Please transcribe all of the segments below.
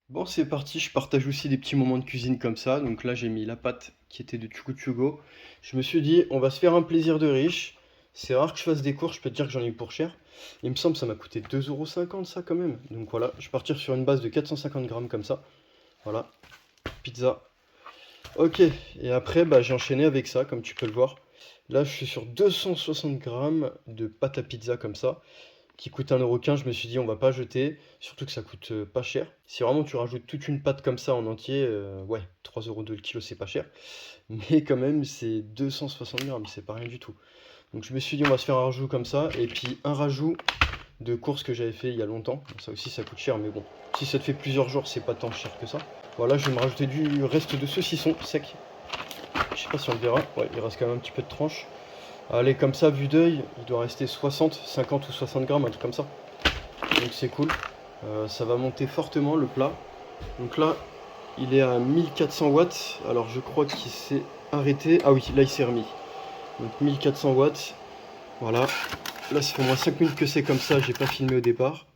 Bon, c'est parti, je partage aussi des petits moments de cuisine comme ça. Donc là, j'ai mis la pâte qui était de Chugo. Je me suis dit, on va se faire un plaisir de riche. C'est rare que je fasse des courses, je peux te dire que j'en ai eu pour cher. Il me semble que ça m'a coûté 2,50 € ça quand même. Donc voilà, je vais partir sur une base de 450 grammes comme ça. Voilà, pizza. Ok, et après, bah, j'ai enchaîné avec ça, comme tu peux le voir. Là, je suis sur 260 grammes de pâte à pizza comme ça qui coûte 1,15 €. Je me suis dit, on va pas jeter, surtout que ça coûte pas cher. Si vraiment tu rajoutes toute une pâte comme ça en entier, ouais, 3,02 € le kilo, c'est pas cher. Mais quand même, c'est 260 grammes, c'est pas rien du tout. Donc je me suis dit, on va se faire un rajout comme ça. Et puis un rajout de course que j'avais fait il y a longtemps. Ça aussi, ça coûte cher, mais bon, si ça te fait plusieurs jours, c'est pas tant cher que ça. Voilà, je vais me rajouter du reste de saucisson sec. Je sais pas si on le verra. Ouais, il reste quand même un petit peu de tranche. Allez, comme ça, vue d'œil, il doit rester 60, 50 ou 60 grammes, un truc comme ça. Donc c'est cool. Ça va monter fortement le plat. Donc là, il est à 1400 watts. Alors je crois qu'il s'est arrêté. Ah oui, là il s'est remis. Donc 1400 watts. Voilà. Là, ça fait au moins 5 minutes que c'est comme ça. J'ai pas filmé au départ.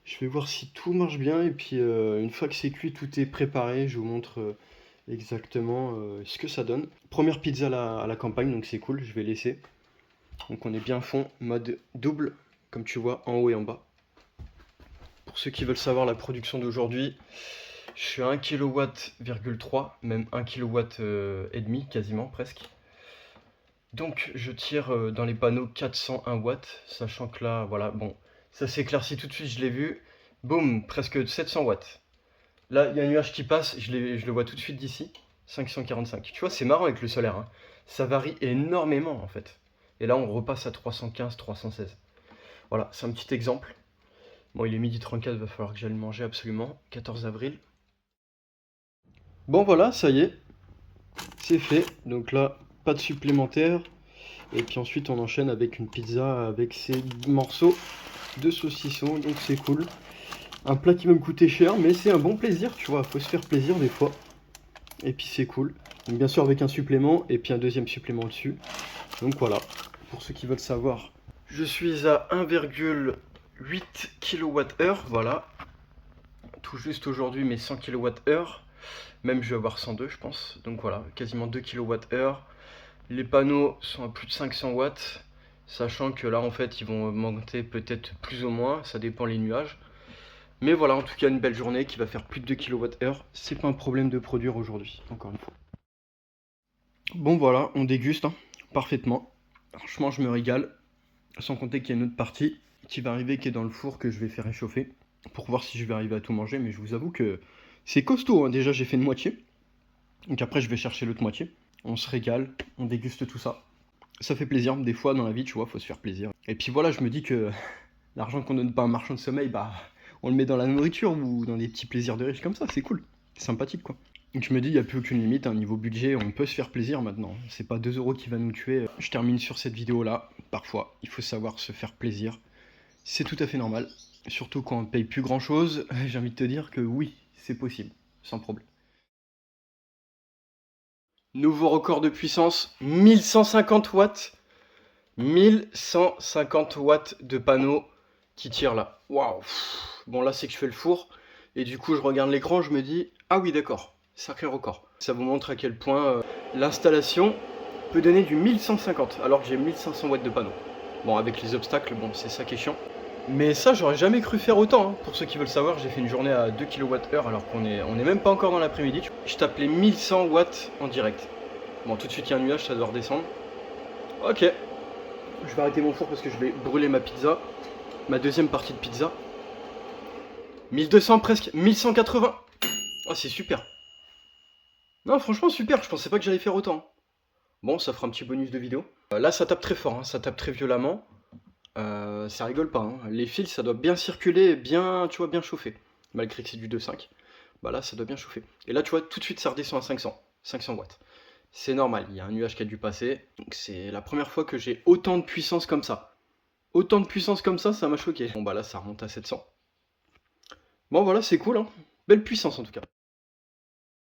Je vais voir si tout marche bien. Et puis une fois que c'est cuit, tout est préparé. Je vous montre exactement ce que ça donne. Première pizza à la campagne, donc c'est cool. Je vais laisser. Donc on est bien fond, mode double, comme tu vois, en haut et en bas. Pour ceux qui veulent savoir la production d'aujourd'hui, je suis à 1,3 kW, même 1,5 kW et demi, quasiment presque. Donc je tire dans les panneaux 401 watts, sachant que là, voilà, bon, ça s'éclaircit tout de suite, je l'ai vu. Boum, presque 700 watts. Là, il y a un nuage qui passe, je le vois tout de suite d'ici, 545. Tu vois, c'est marrant avec le solaire, hein. Ça varie énormément en fait. Et là, on repasse à 315, 316. Voilà, c'est un petit exemple. Bon, il est 12h34, il va falloir que j'aille manger absolument. 14 avril. Bon, voilà, ça y est, c'est fait. Donc là, pas de supplémentaire. Et puis ensuite, on enchaîne avec une pizza avec ces morceaux de saucisson. Donc c'est cool. Un plat qui va me coûter cher, mais c'est un bon plaisir, tu vois. Faut se faire plaisir des fois. Et puis c'est cool. Donc bien sûr, avec un supplément et puis un deuxième supplément dessus. Donc voilà, pour ceux qui veulent savoir. Je suis à 1,8 kWh, voilà. Tout juste aujourd'hui mes 100 kWh. Même je vais avoir 102 je pense. Donc voilà, quasiment 2 kWh. Les panneaux sont à plus de 500 watts. Sachant que là en fait ils vont augmenter peut-être plus ou moins. Ça dépend les nuages. Mais voilà, en tout cas une belle journée qui va faire plus de 2 kWh. C'est pas un problème de produire aujourd'hui, encore une fois. Bon voilà, on déguste hein, parfaitement. Franchement je me régale. Sans compter qu'il y a une autre partie qui va arriver, qui est dans le four, que je vais faire réchauffer. Pour voir si je vais arriver à tout manger. Mais je vous avoue que c'est costaud, hein. Déjà j'ai fait une moitié. Donc après je vais chercher l'autre moitié. On se régale, on déguste tout ça. Ça fait plaisir, des fois dans la vie, tu vois, faut se faire plaisir. Et puis voilà, je me dis que l'argent qu'on donne pas à un marchand de sommeil, bah on le met dans la nourriture ou dans des petits plaisirs de riches comme ça, c'est cool. C'est sympathique quoi. Donc je me dis, il n'y a plus aucune limite, hein, niveau budget, on peut se faire plaisir maintenant. C'est pas 2 € qui va nous tuer. Je termine sur cette vidéo là. Parfois, il faut savoir se faire plaisir. C'est tout à fait normal. Surtout quand on ne paye plus grand chose, j'ai envie de te dire que oui, c'est possible, sans problème. Nouveau record de puissance, 1150 watts. 1150 watts de panneau qui tire là. Waouh. Bon là c'est que je fais le four. Et du coup je regarde l'écran, je me dis, ah oui d'accord, sacré record. Ça vous montre à quel point l'installation peut donner du 1150 alors que j'ai 1500 watts de panneau. Bon avec les obstacles, bon c'est ça qui est chiant. Mais ça j'aurais jamais cru faire autant, hein. Pour ceux qui veulent savoir, j'ai fait une journée à 2 kWh alors qu'on est même pas encore dans l'après-midi. Je tape les 1100 watts en direct. Bon tout de suite il y a un nuage, ça doit redescendre. Ok, je vais arrêter mon four parce que je vais brûler ma pizza. Ma deuxième partie de pizza. 1200 presque, 1180. Oh c'est super. Non franchement super, je pensais pas que j'allais faire autant. Bon ça fera un petit bonus de vidéo. Là ça tape très fort, hein, ça tape très violemment. Ça rigole pas, hein. Les fils ça doit bien circuler, bien, tu vois, bien chauffer. Malgré que c'est du 2.5. Bah là ça doit bien chauffer. Et là tu vois tout de suite ça redescend à 500 watts. C'est normal, il y a un nuage qui a dû passer. Donc c'est la première fois que j'ai autant de puissance comme ça. Autant de puissance comme ça m'a choqué. Bon bah là ça remonte à 700. Bon voilà c'est cool hein. Belle puissance en tout cas.